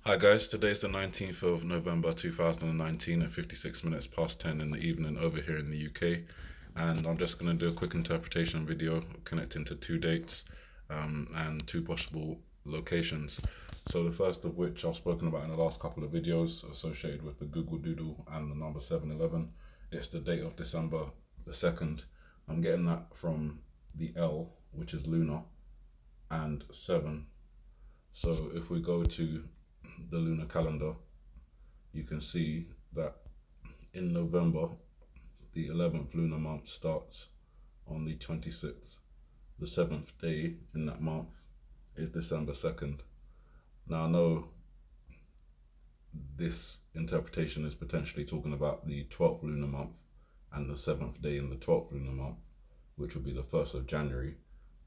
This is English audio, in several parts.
Hi guys, today's the 19th of November 2019 at 56 minutes past 10 in the evening over here in the UK. And I'm just going to do a quick interpretation video connecting to two dates and two possible locations. So, the first of which I've spoken about in the last couple of videos associated with the Google Doodle and the number 711. It's the date of December the 2nd. I'm getting that from the L, which is lunar, and 7. So, if we go to the lunar calendar, you can see that in November, the 11th lunar month starts on the 26th. The 7th day in that month is December 2nd. Now, I know this interpretation is potentially talking about the 12th lunar month and the 7th day in the 12th lunar month, which would be the 1st of January,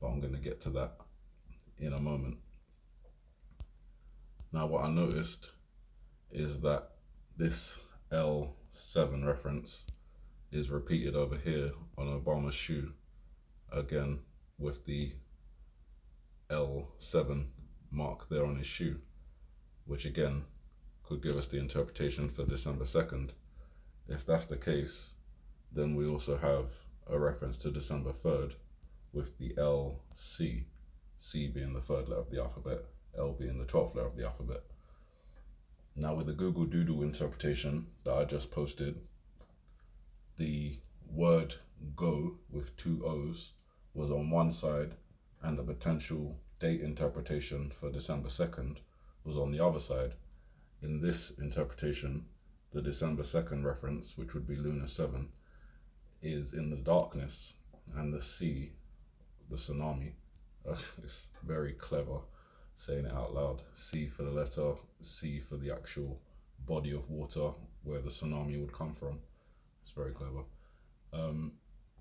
but I'm going to get to that in a moment. Now, what I noticed is that this L7 reference is repeated over here on Obama's shoe, again with the L7 mark there on his shoe, which again could give us the interpretation for December 2nd. If that's the case, then we also have a reference to December 3rd with the LC, C being the third letter of the alphabet, L being the 12th letter of the alphabet. Now, with the Google Doodle interpretation that I just posted, the word go with two O's was on one side, and the potential date interpretation for December 2nd was on the other side. In this interpretation, the December 2nd reference, which would be Lunar 7, is in the darkness, and the sea, the tsunami, it's very clever saying it out loud. C for the letter, C for the actual body of water where the tsunami would come from. It's very clever.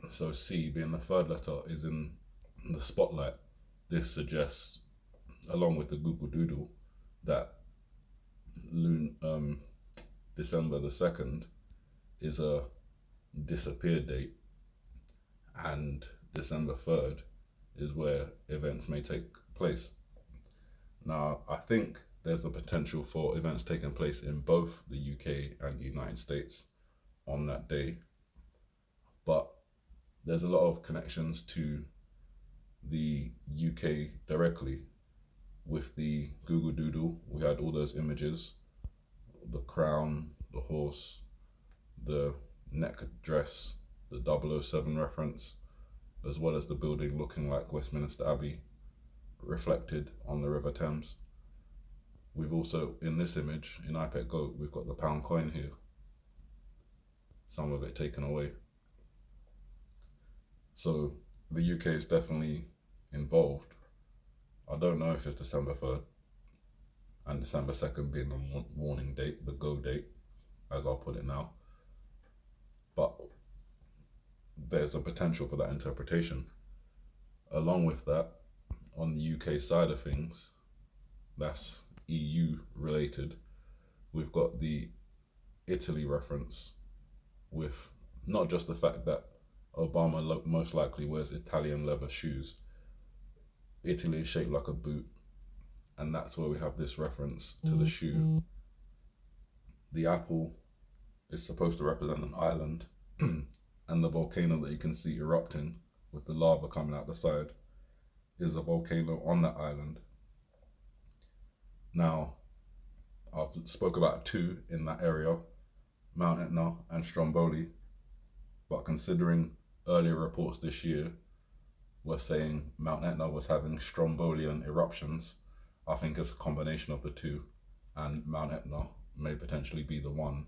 So C being the third letter is in the spotlight. This suggests, along with the Google Doodle, that December the 2nd is a disappear date, and December 3rd is where events may take place. Now, I think there's the potential for events taking place in both the UK and the United States on that day, but there's a lot of connections to the UK directly. With the Google Doodle, we had all those images, the crown, the horse, the neck dress, the 007 reference, as well as the building looking like Westminster Abbey reflected on the River Thames. We've also, in this image, in iPad Go, we've got the pound coin here, some of it taken away. So the UK is definitely involved. I don't know if it's December 3rd and December 2nd being the warning date, the go date, as I'll put it now. But there's a potential for that interpretation. Along with that, on the UK side of things, that's EU related, we've got the Italy reference, with not just the fact that Obama most likely wears Italian leather shoes. Italy is shaped like a boot, and that's where we have this reference to the shoe. The apple is supposed to represent an island, and the volcano that you can see erupting with the lava coming out the side is a volcano on that island. Now, I've spoke about two in that area, Mount Etna and Stromboli, but considering earlier reports this year were saying Mount Etna was having Strombolian eruptions, I think it's a combination of the two, and Mount Etna may potentially be the one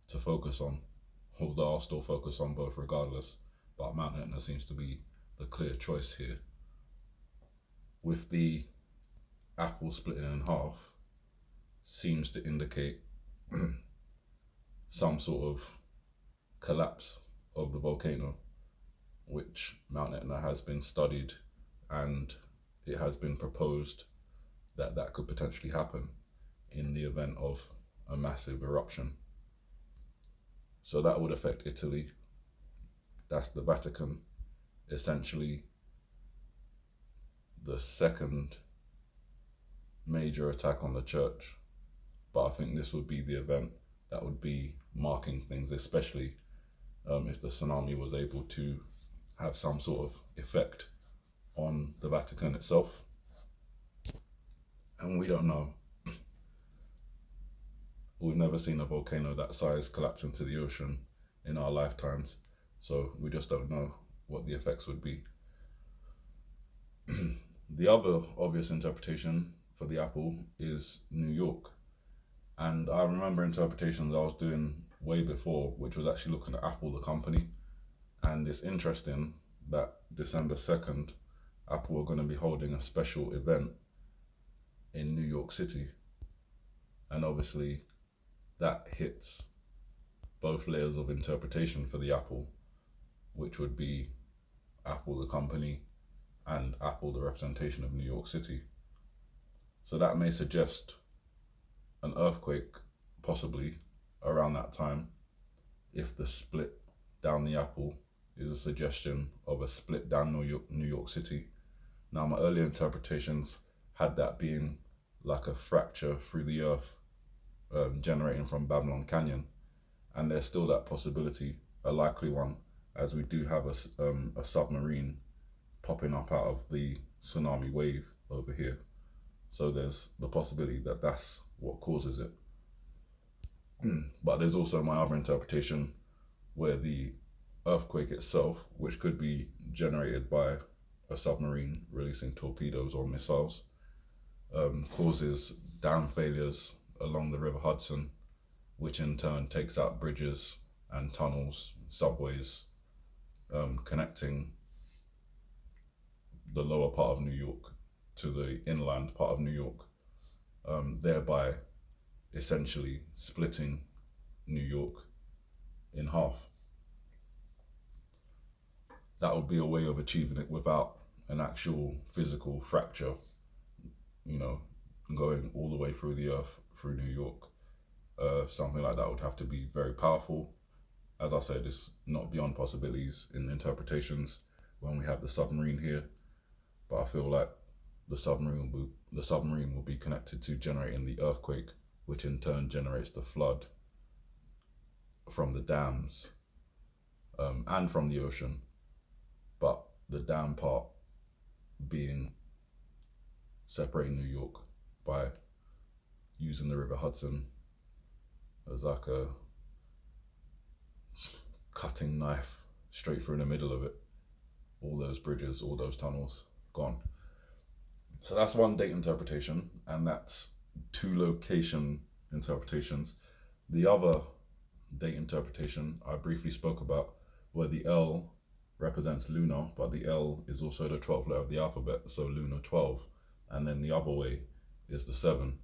to focus on, although I'll still focus on both regardless, but Mount Etna seems to be the clear choice here. With the apple splitting in half, seems to indicate some sort of collapse of the volcano, which Mount Etna has been studied, and it has been proposed that that could potentially happen in the event of a massive eruption. So that would affect Italy. That's the Vatican, essentially the second major attack on the church But I think this would be the event that would be marking things, especially if the tsunami was able to have some sort of effect on the Vatican itself. And we don't know. We've never seen a volcano that size collapse into the ocean in our lifetimes, so we just don't know what the effects would be. The other obvious interpretation for the apple is New York. And I remember interpretations I was doing way before, which was actually looking at Apple, the company. And it's interesting that December 2nd, Apple are going to be holding a special event in New York City. And obviously, that hits both layers of interpretation for the Apple, which would be Apple, the company, and Apple, the representation of New York City. So that may suggest an earthquake, possibly around that time, if the split down the Apple is a suggestion of a split down New York City. Now, my earlier interpretations had that being like a fracture through the earth, generating from Babylon Canyon, and there's still that possibility, a likely one, as we do have a submarine popping up out of the tsunami wave over here. So there's the possibility that that's what causes it. But there's also my other interpretation where the earthquake itself, which could be generated by a submarine releasing torpedoes or missiles, causes dam failures along the River Hudson, which in turn takes out bridges and tunnels, subways, connecting the lower part of New York to the inland part of New York, thereby essentially splitting New York in half. That would be a way of achieving it without an actual physical fracture, going all the way through the earth, through New York. Something like that would have to be very powerful. As I said, it's not beyond possibilities in interpretations when we have the submarine here, but I feel like the submarine will be connected to generating the earthquake, which in turn generates the flood from the dams and from the ocean, but the dam part being separating New York by using the River Hudson as like a cutting knife straight through the middle of it. All those bridges, all those tunnels, gone. So that's one date interpretation, and that's two location interpretations. The other date interpretation I briefly spoke about, where the L represents lunar, but the L is also the 12th letter of the alphabet, so lunar 12. And then the other way is the 7.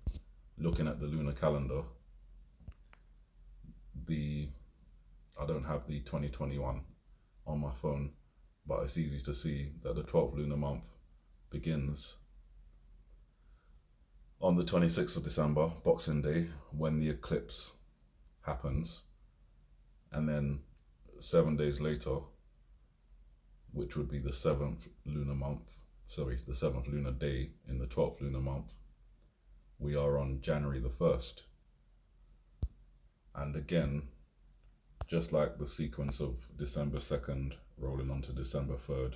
Looking at the lunar calendar, I don't have the 2021 on my phone, but it's easy to see that the 12th lunar month begins on the 26th of December, Boxing Day, when the eclipse happens, and then 7 days later, which would be the 7th lunar day in the 12th lunar month, we are on January the 1st. And again, just like the sequence of December 2nd rolling on to December 3rd,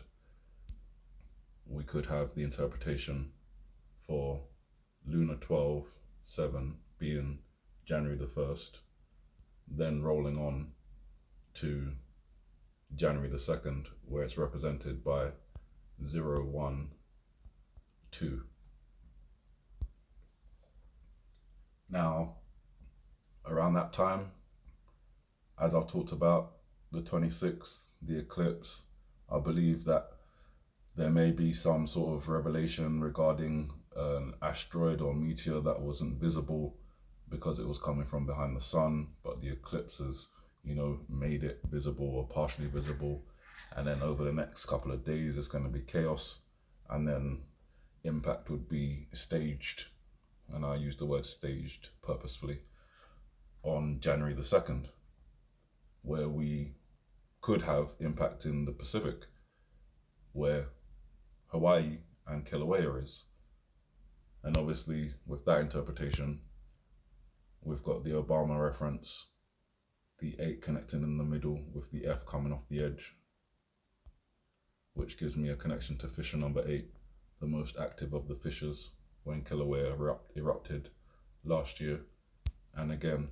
we could have the interpretation for lunar 12/7 being January the 1st, then rolling on to January the 2nd, where it's represented by 012. Now, around that time, as I've talked about, the 26th, the eclipse, I believe that there may be some sort of revelation regarding an asteroid or meteor that wasn't visible because it was coming from behind the sun, but the eclipses, made it visible or partially visible. And then over the next couple of days, it's going to be chaos, and then impact would be staged, and I use the word staged purposefully, on January the 2nd, where we could have impact in the Pacific, where Hawaii and Kilauea is. And obviously, with that interpretation, we've got the Obama reference, the 8 connecting in the middle with the F coming off the edge, which gives me a connection to fissure number 8, the most active of the fissures when Kilauea erupted last year. And again,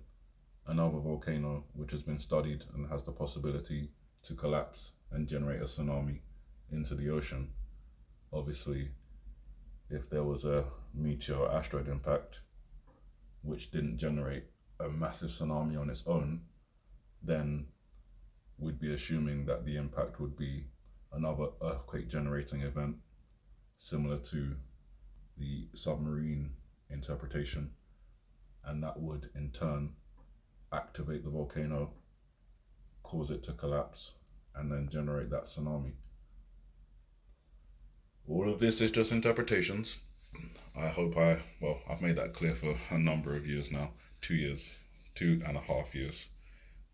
another volcano which has been studied and has the possibility to collapse and generate a tsunami into the ocean. Obviously, if there was a meteor or asteroid impact which didn't generate a massive tsunami on its own, then we'd be assuming that the impact would be another earthquake generating event similar to the submarine interpretation, and that would in turn activate the volcano, cause it to collapse, and then generate that tsunami. All of this is just interpretations. I hope I've made that clear for a number of years now. 2 years, 2.5 years.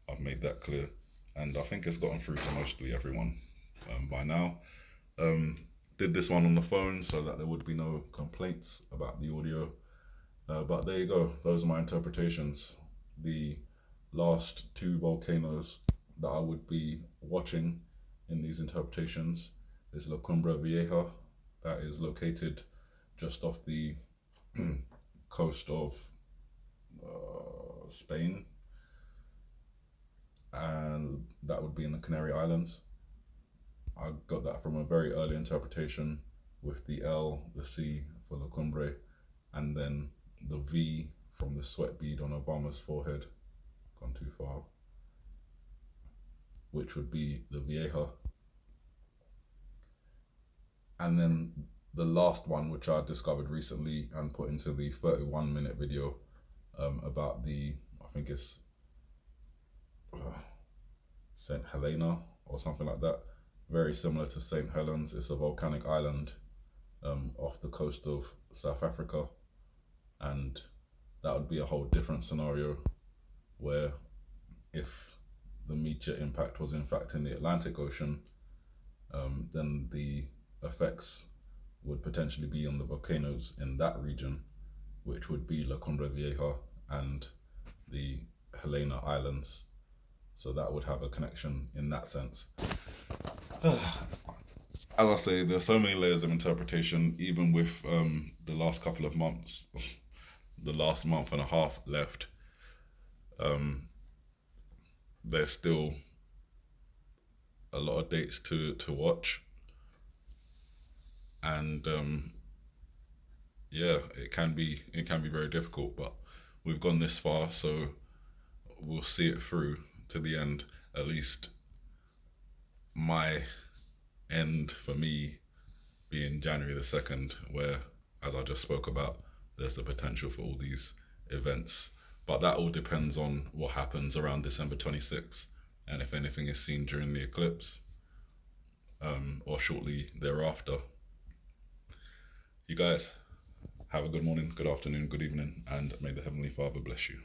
I've made that clear, and I think it's gotten through to mostly everyone by now. Did this one on the phone so that there would be no complaints about the audio. But there you go. Those are my interpretations. The last 2 volcanoes that I would be watching in these interpretations is La Cumbre Vieja, that is located just off the coast of Spain, and that would be in the Canary Islands. I got that from a very early interpretation with the L, the C for La Cumbre, and then the V from the sweat bead on Obama's forehead, gone too far, which would be the Vieja. And then the last one, which I discovered recently and put into the 31-minute video about the, I think it's St. Helena or something like that. Very similar to St. Helens. It's a volcanic island off the coast of South Africa, and that would be a whole different scenario where if the meteor impact was in fact in the Atlantic Ocean, then the effects would potentially be on the volcanoes in that region, which would be La Cumbre Vieja and the Helena Islands. So that would have a connection in that sense. As I say, there's so many layers of interpretation, even with the last couple of months, the last month and a half left. There's still a lot of dates to watch, and yeah, it can be very difficult, but we've gone this far, so we'll see it through to the end. At least my end for me being January the 2nd, where, as I just spoke about, there's the potential for all these events. But that all depends on what happens around December 26th, and if anything is seen during the eclipse or shortly thereafter. You guys have a good morning, good afternoon, good evening, and may the Heavenly Father bless you.